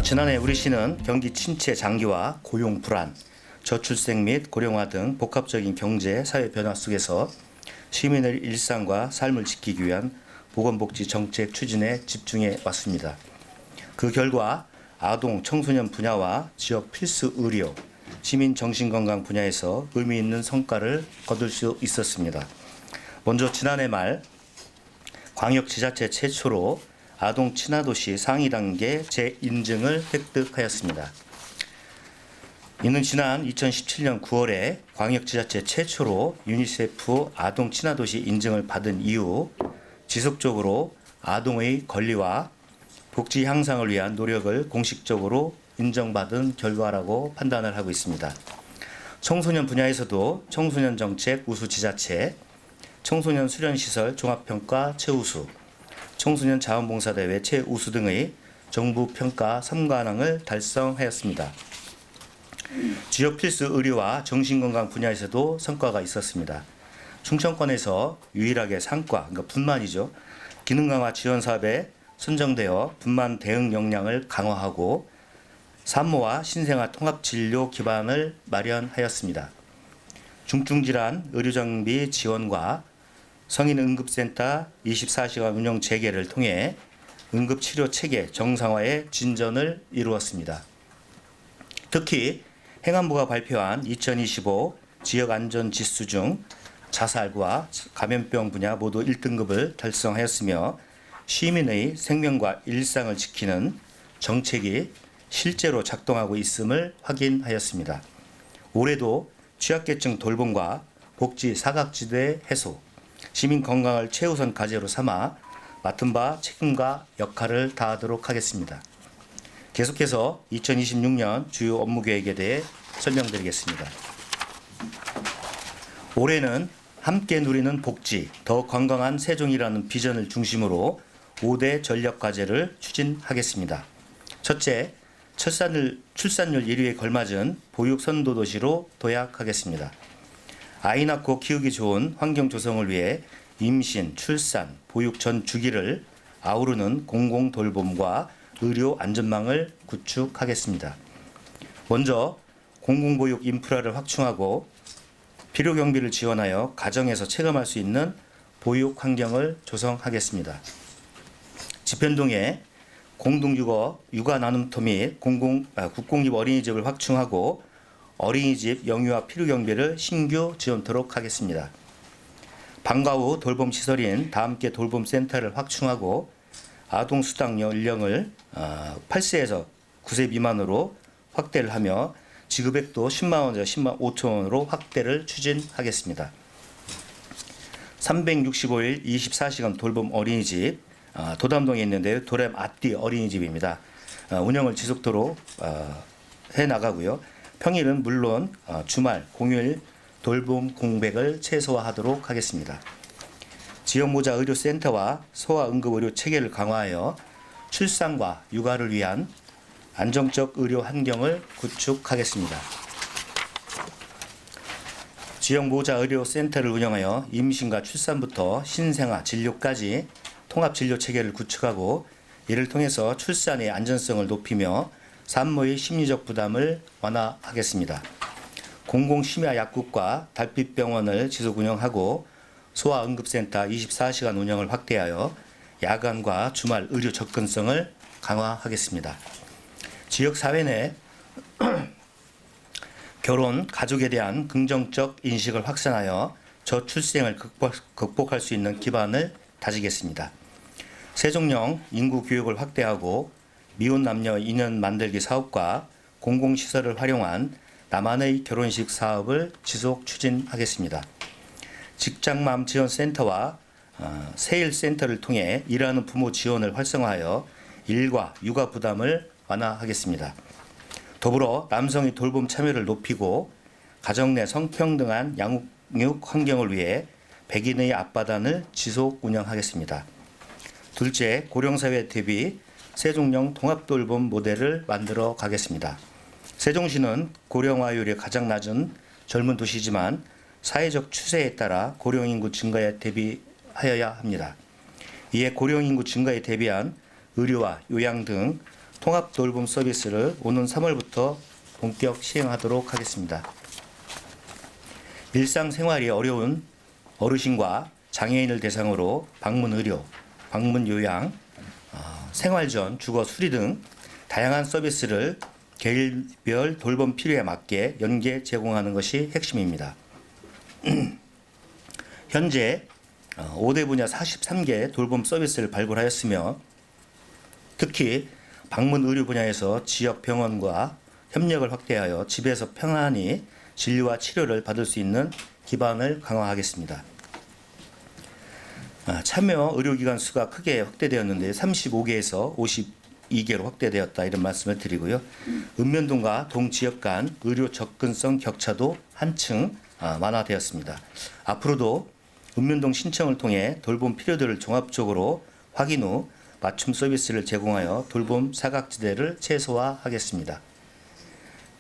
지난해 우리 시는 경기 침체 장기화, 고용 불안, 저출생 및 고령화 등 복합적인 경제, 사회 변화 속에서 시민의 일상과 삶을 지키기 위한 보건복지 정책 추진에 집중해 왔습니다. 그 결과 아동, 청소년 분야와 지역 필수 의료, 시민 정신건강 분야에서 의미 있는 성과를 거둘 수 있었습니다. 먼저 지난해 말 광역지자체 최초로 아동 친화도시 상위 단계 재인증을 획득하였습니다. 이는 지난 2017년 9월에 광역지자체 최초로 유니세프 아동 친화도시 인증을 받은 이후 지속적으로 아동의 권리와 복지 향상을 위한 노력을 공식적으로 인정받은 결과라고 판단을 하고 있습니다. 청소년 분야에서도 청소년 정책 우수 지자체, 청소년 수련시설 종합평가 최우수, 청소년 자원봉사대회 최우수 등의 정부 평가 3관왕을 달성하였습니다. 지역 필수 의료와 정신건강 분야에서도 성과가 있었습니다. 충청권에서 유일하게 상과, 그러니까 분만이죠. 기능 강화 지원 사업에 선정되어 분만 대응 역량을 강화하고 산모와 신생아 통합 진료 기반을 마련하였습니다. 중증질환 의료장비 지원과 성인응급센터 24시간 운영 재개를 통해 응급치료 체계 정상화의 진전을 이루었습니다. 특히 행안부가 발표한 2025 지역안전지수 중 자살과 감염병 분야 모두 1등급을 달성하였으며 시민의 생명과 일상을 지키는 정책이 실제로 작동하고 있음을 확인하였습니다. 올해도 취약계층 돌봄과 복지 사각지대 해소, 시민 건강을 최우선 과제로 삼아 맡은 바 책임과 역할을 다하도록 하겠습니다. 계속해서 2026년 주요 업무 계획에 대해 설명드리겠습니다. 올해는 함께 누리는 복지, 더 건강한 세종이라는 비전을 중심으로 5대 전력 과제를 추진하겠습니다. 첫째, 출산율 1위에 걸맞은 보육 선도 도시로 도약하겠습니다. 아이 낳고 키우기 좋은 환경 조성을 위해 임신, 출산, 보육 전 주기를 아우르는 공공 돌봄과 의료 안전망을 구축하겠습니다. 먼저 공공보육 인프라를 확충하고 필요 경비를 지원하여 가정에서 체감할 수 있는 보육 환경을 조성하겠습니다. 집현동에 공동육아, 육아 나눔터 및 국공립 어린이집을 확충하고 어린이집 영유아 필요 경비를 신규 지원토록 하겠습니다. 방과 후 돌봄 시설인 다함께 돌봄센터를 확충하고 아동 수당 연령을 8세에서 9세 미만으로 확대를 하며 지급액도 10만 원에서 10만 5천 원으로 확대를 추진하겠습니다. 365일 24시간 돌봄 어린이집 도담동에 있는데요. 도렘 아띠 어린이집입니다. 운영을 지속토록 해나가고요. 평일은 물론 주말, 공휴일 돌봄 공백을 최소화하도록 하겠습니다. 지역모자 의료센터와 소아응급의료 체계를 강화하여 출산과 육아를 위한 안정적 의료 환경을 구축하겠습니다. 지역모자 의료센터를 운영하여 임신과 출산부터 신생아 진료까지 통합진료 체계를 구축하고 이를 통해서 출산의 안전성을 높이며 산모의 심리적 부담을 완화하겠습니다. 공공심야약국과 달빛병원을 지속 운영하고 소아응급센터 24시간 운영을 확대하여 야간과 주말 의료 접근성을 강화하겠습니다. 지역사회 내 결혼, 가족에 대한 긍정적 인식을 확산하여 저출생을 극복할 수 있는 기반을 다지겠습니다. 세종령 인구 교육을 확대하고 미혼 남녀 인연 만들기 사업과 공공시설을 활용한 나만의 결혼식 사업을 지속 추진하겠습니다. 직장맘 지원센터와 세일센터를 통해 일하는 부모 지원을 활성화하여 일과 육아 부담을 완화하겠습니다. 더불어 남성의 돌봄 참여를 높이고 가정 내 성평등한 양육 환경을 위해 백인의 앞바단을 지속 운영하겠습니다. 둘째, 고령사회 대비 세종령 통합돌봄 모델을 만들어 가겠습니다. 세종시는 고령화율이 가장 낮은 젊은 도시지만 사회적 추세에 따라 고령인구 증가에 대비하여야 합니다. 이에 고령인구 증가에 대비한 의료와 요양 등 통합 돌봄 서비스를 오는 3월부터 본격 시행하도록 하겠습니다. 일상생활이 어려운 어르신과 장애인을 대상으로 방문 의료, 방문 요양, 생활 전 주거 수리 등 다양한 서비스를 개인별 돌봄 필요에 맞게 연계 제공하는 것이 핵심입니다. 현재 5대 분야 43개 돌봄 서비스를 발굴하였으며 특히 방문 의료 분야에서 지역 병원과 협력을 확대하여 집에서 평안히 진료와 치료를 받을 수 있는 기반을 강화하겠습니다. 참여 의료기관 수가 크게 확대되었는데 35개에서 52개로 확대되었다 이런 말씀을 드리고요. 읍면동과 동지역 간 의료 접근성 격차도 한층 완화되었습니다. 앞으로도 읍면동 신청을 통해 돌봄 필요들을 종합적으로 확인 후 맞춤 서비스를 제공하여 돌봄 사각지대를 최소화하겠습니다.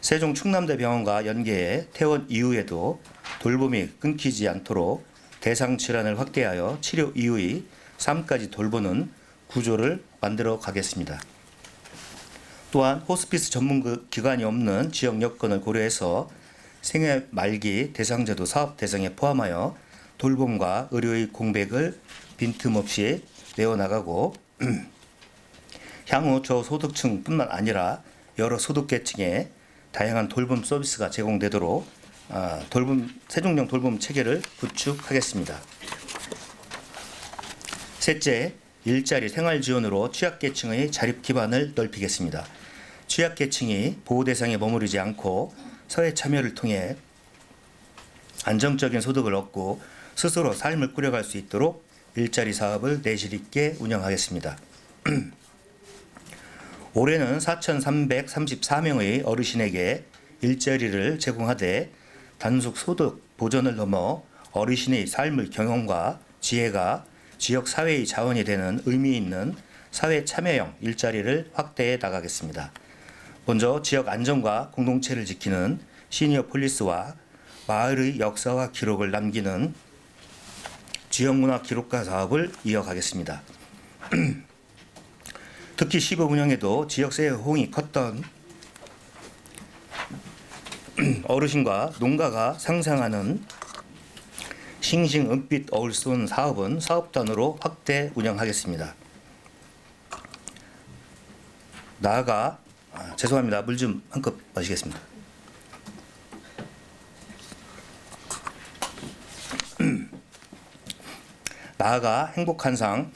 세종 충남대병원과 연계해 퇴원 이후에도 돌봄이 끊기지 않도록 대상 질환을 확대하여 치료 이후의 삶까지 돌보는 구조를 만들어 가겠습니다. 또한 호스피스 전문 기관이 없는 지역 여건을 고려해서 생애 말기 대상자도 사업 대상에 포함하여 돌봄과 의료의 공백을 빈틈없이 내어나가고 향후 저소득층뿐만 아니라 여러 소득계층에 다양한 돌봄 서비스가 제공되도록 세종형 돌봄 체계를 구축하겠습니다. 셋째, 일자리 생활 지원으로 취약계층의 자립 기반을 넓히겠습니다. 취약계층이 보호 대상에 머무르지 않고 사회 참여를 통해 안정적인 소득을 얻고 스스로 삶을 꾸려갈 수 있도록 일자리 사업을 내실 있게 운영하겠습니다. 올해는 4,334명의 어르신에게 일자리를 제공하되 단순 소득 보전을 넘어 어르신의 삶의 경험과 지혜가 지역 사회의 자원이 되는 의미 있는 사회 참여형 일자리를 확대해 나가겠습니다. 먼저 지역 안전과 공동체를 지키는 시니어 폴리스와 마을의 역사와 기록을 남기는 지역문화 기록가 사업을 이어가겠습니다. 특히 시범 운영에도 지역사회 호응이 컸던 어르신과 농가가 상상하는 싱싱 은빛 어울쏜 사업은 사업단으로 확대 운영하겠습니다. 나아가 죄송합니다. 물 좀 한 컵 마시겠습니다. 나아가 행복한상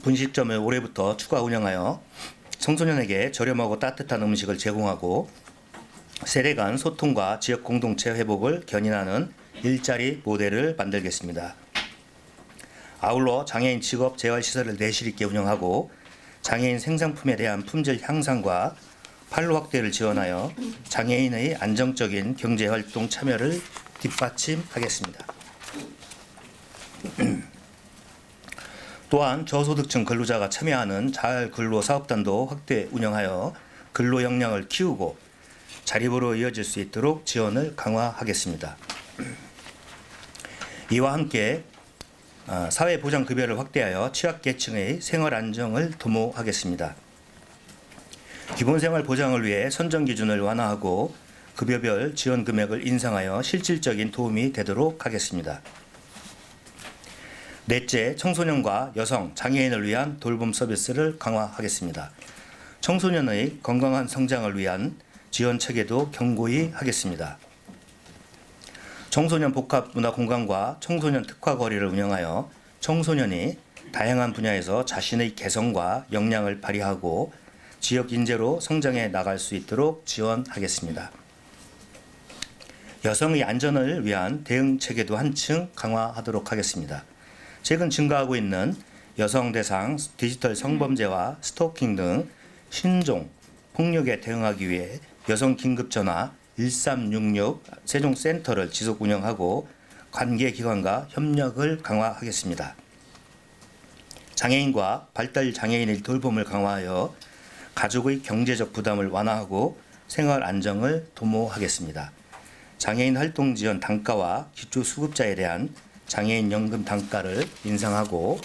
분식점을 올해부터 추가 운영하여 청소년에게 저렴하고 따뜻한 음식을 제공하고 세대 간 소통과 지역 공동체 회복을 견인하는 일자리 모델을 만들겠습니다. 아울러 장애인 직업 재활시설을 내실 있게 운영하고 장애인 생산품에 대한 품질 향상과 판로 확대를 지원하여 장애인의 안정적인 경제활동 참여를 뒷받침하겠습니다. 또한 저소득층 근로자가 참여하는 자활근로사업단도 확대 운영하여 근로 역량을 키우고 자립으로 이어질 수 있도록 지원을 강화하겠습니다. 이와 함께 사회보장급여를 확대하여 취약계층의 생활 안정을 도모하겠습니다. 기본생활보장을 위해 선정기준을 완화하고 급여별 지원 금액을 인상하여 실질적인 도움이 되도록 하겠습니다. 넷째, 청소년과 여성, 장애인을 위한 돌봄 서비스를 강화하겠습니다. 청소년의 건강한 성장을 위한 지원 체계도 견고히 하겠습니다. 청소년 복합문화공간과 청소년 특화거리를 운영하여 청소년이 다양한 분야에서 자신의 개성과 역량을 발휘하고 지역 인재로 성장해 나갈 수 있도록 지원하겠습니다. 여성의 안전을 위한 대응 체계도 한층 강화하도록 하겠습니다. 최근 증가하고 있는 여성 대상 디지털 성범죄와 스토킹 등 신종 폭력에 대응하기 위해 여성 긴급전화 1366 세종센터를 지속 운영하고 관계기관과 협력을 강화하겠습니다. 장애인과 발달장애인의 돌봄을 강화하여 가족의 경제적 부담을 완화하고 생활 안정을 도모하겠습니다. 장애인 활동 지원 단가와 기초수급자에 대한 장애인 연금 단가를 인상하고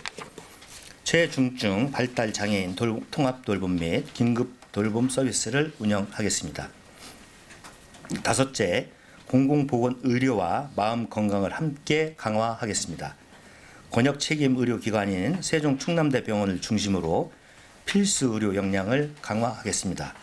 최중증 발달 장애인 통합 돌봄 및 긴급 돌봄 서비스를 운영하겠습니다. 다섯째, 공공보건 의료와 마음 건강을 함께 강화하겠습니다. 권역 책임 의료기관인 세종 충남대병원을 중심으로 필수 의료 역량을 강화하겠습니다.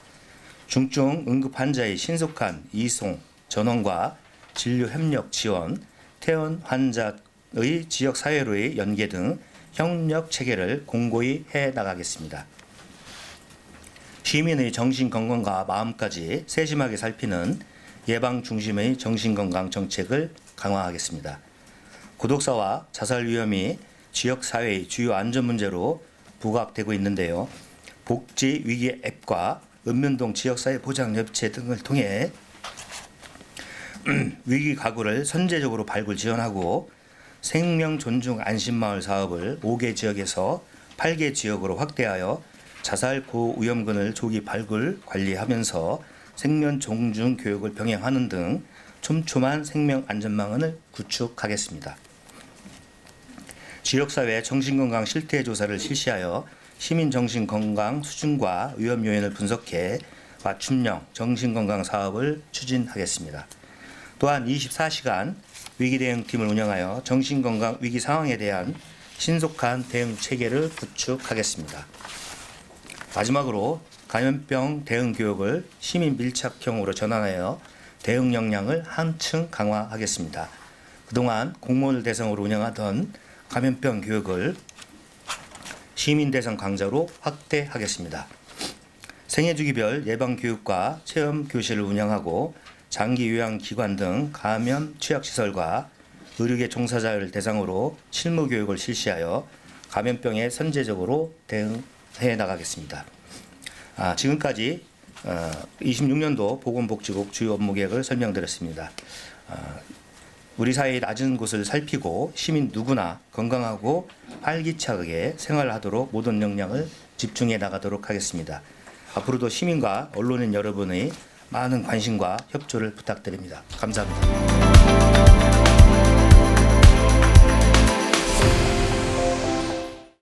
중증 응급 환자의 신속한 이송, 전원과 진료 협력 지원, 퇴원 환자의 지역 사회로의 연계 등 협력 체계를 공고히 해 나가겠습니다. 시민의 정신건강과 마음까지 세심하게 살피는 예방 중심의 정신건강 정책을 강화하겠습니다. 고독사와 자살 위험이 지역사회의 주요 안전문제로 부각되고 있는데요. 복지위기 앱과 읍면동 지역사회 보장협체 등을 통해 위기 가구를 선제적으로 발굴 지원하고 생명 존중 안심마을 사업을 5개 지역에서 8개 지역으로 확대하여 자살 고위험군을 조기 발굴 관리하면서 생명 존중 교육을 병행하는 등 촘촘한 생명 안전망을 구축하겠습니다. 지역사회 정신건강 실태 조사를 실시하여 시민 정신건강 수준과 위험 요인을 분석해 맞춤형 정신건강 사업을 추진하겠습니다. 또한 24시간 위기대응팀을 운영하여 정신건강 위기 상황에 대한 신속한 대응 체계를 구축하겠습니다. 마지막으로 감염병 대응 교육을 시민 밀착형으로 전환하여 대응 역량을 한층 강화하겠습니다. 그동안 공무원을 대상으로 운영하던 감염병 교육을 시민 대상 강좌로 확대하겠습니다. 생애주기별 예방교육과 체험교실을 운영하고 장기 요양기관 등 감염 취약시설과 의료계 종사자를 대상으로 실무교육을 실시하여 감염병에 선제적으로 대응해 나가겠습니다. 지금까지 26년도 보건복지국 주요 업무 계획을 설명드렸습니다. 우리 사회의 낮은 곳을 살피고 시민 누구나 건강하고 활기차게 생활하도록 모든 역량을 집중해 나가도록 하겠습니다. 앞으로도 시민과 언론인 여러분의 많은 관심과 협조를 부탁드립니다. 감사합니다.